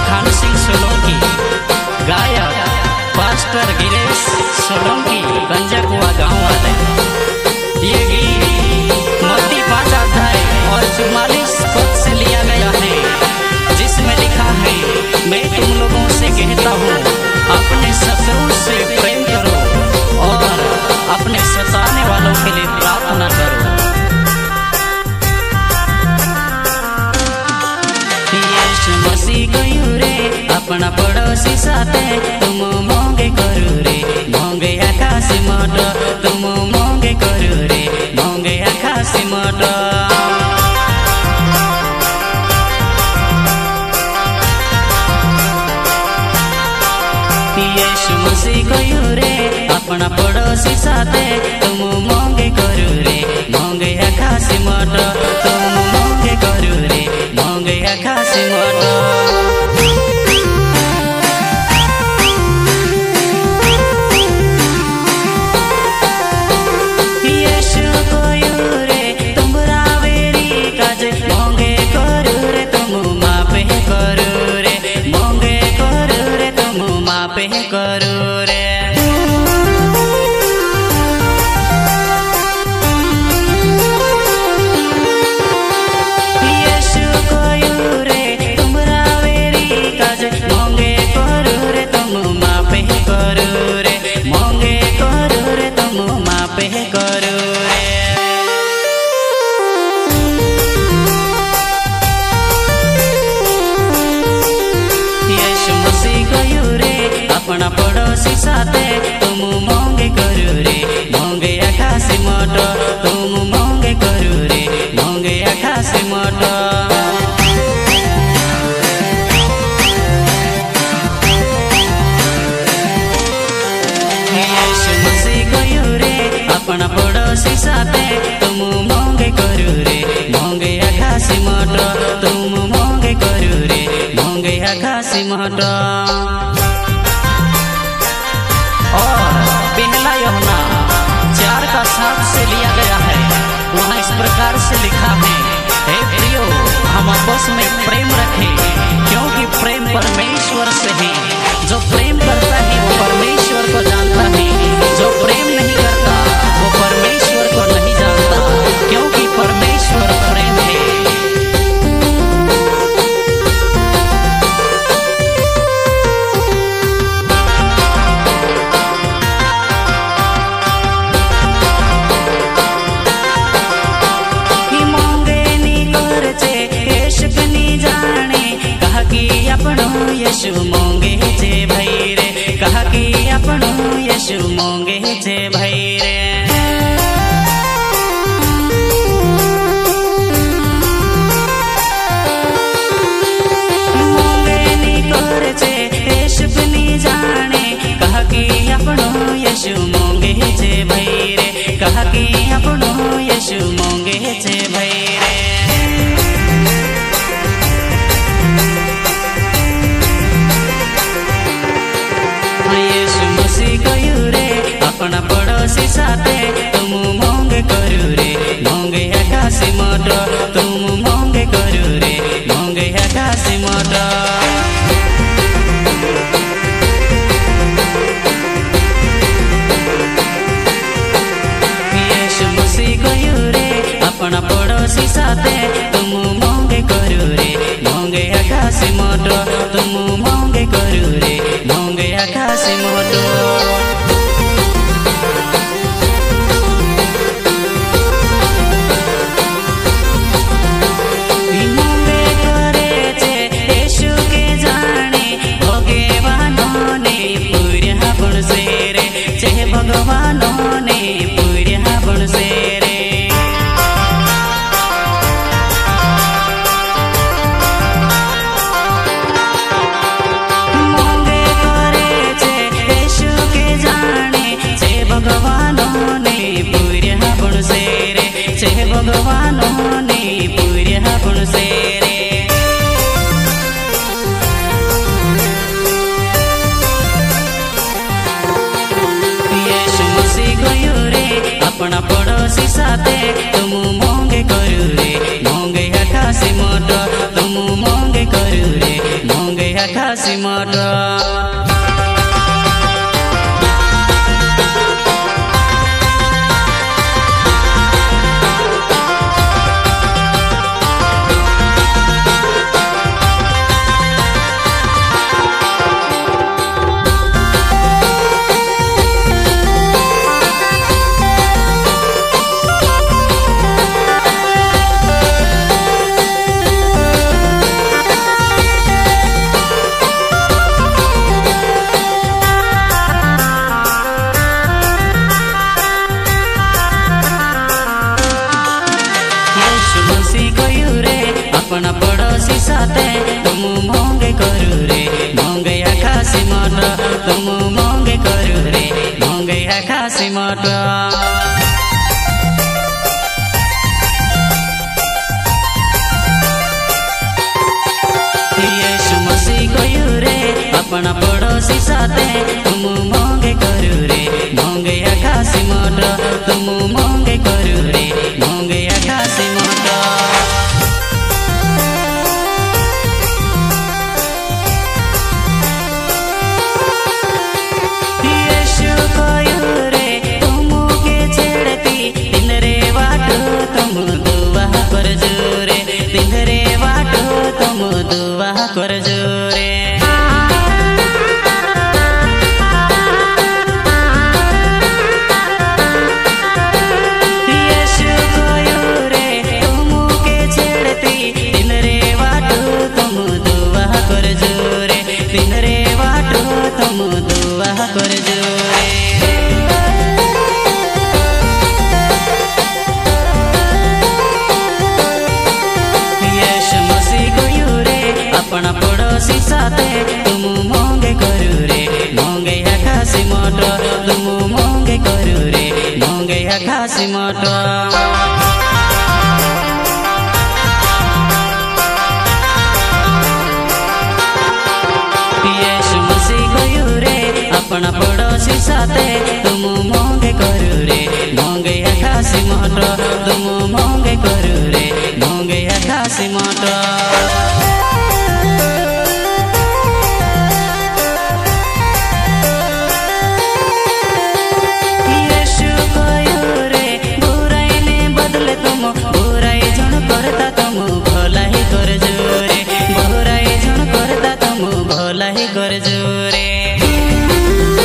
खान सिंह सोलंकी, गायक पास्टर गिरीश सोलंकी, गंजाकुआ गाँव वाले। ये गीत मत्ती 5 अध्याय और 44 पद से लिया गया है, जिसमें लिखा है, मैं तुम लोगों से कहता हूँ, अपने शत्रु से प्रेम करो और अपने सताने वालों के लिए प्रार्थना करो। यीशु मसीह कहू रे अपना पड़ोसी साथे तुम मोंगे करू रे, मोंगे आकाश मट तुम मोंगे करू रे, मोंगे आकाश मट। यीशु मसीह कहू रे अपना पड़ोसी साथे तुम मोंगे करू रे, मोंगे आकाश मट तुम मोंगे करू रे, मोंगे आकाश मट। करू रे यीशु कहू रे तुमरा वेरी काज मोंगे करू रे तुम मापे करू रे, मोंगे करू रे तुम मापे करू रे। यीशु मसीह कहू रे अपना पड़ोसी साथे तुम मोंगे करू रे, मोंगे आकाश मट तुम मोंगे करू रे, मोंगे आकाश मट। यीशु मसीह कहू रे अपना पड़ोसी साथे तुम मोंगे करू रे, मोंगे आकाश मट तुम मोंगे करू रे, मोंगे आकाश मट। और पहला यूहन्ना 4:7 से लिया गया है, वहाँ इस प्रकार से लिखा है, हे प्रियो हम आपस में प्रेम रखें, क्योंकि प्रेम परमेश्वर से है, जो प्रेम करता है वो परमेश्वर को जानता है, जो प्रेम नहीं करता वो परमेश्वर को नहीं जानता, क्योंकि परमेश्वर प्रेम है। यीशु मोंगे जे भाई रे, कहा कि अपनो यीशु मोंगे जे भाई रे। मोंगे नी कर जे यीशु नी जाने, कहा कि अपनो यीशु मोंगे जे भाई रे, कहा कि अपनो यीशु मोंगे जे भाई रे। अपना पड़ोसी साथे तुम मोंगे करू रे, मोंगे आकाश मट तुम मोंगे करू रे, मोंगे आकाश मट। यीशु मसीह कहू रे अपना पड़ोसी साथे तुम मोंगे करू रे, मोंगे आकाश मट तुम मोंगे करू रे, मोंगे आकाश मट। भगवानों ने पूर्या बन से रे, मोंगे करे जे यीशु के जाने, जे भगवानों ने पूर्या बन से रे, जे भगवानों ने पूर्या बन से रे। अपना पड़ोसी साथे तुम मोंगे करू रे, मोंगे आकाश मट तुम मोंगे करू रे, मोंगे खासी मोटो अपना पड़ोसी साथे तुम मोंगे करू रे मोंगे खासी मोटो तुम मोंगे करू रे मोंगे खासी मोटो यीशु मसीह कयू रे अपना पड़ोसी साथे तुम मोंगे करू रे मोंगे खासी मोटो तुम मोंगे करू रे मोंगे खासी मोटो कर जोरे यीशु कोयो रे तुम के छेड़ती दिन रे वाटो तुम दुआ कर जोरे दिन रे वाटो तुम दुआ कर जोरे अपना पड़ोसी साथे तुम मोंगे करू रे मोंगे खासी मोटो तुम मोंगे करू रे मोंगे खासी मोटो यीशु मसीह कयू रे अपना पड़ोसी साथे तुम मोंगे करू रे मोंगे खासी मोटो तुम मोंगे करू रे मोंगे खासी मोटो भलाई कर जोरे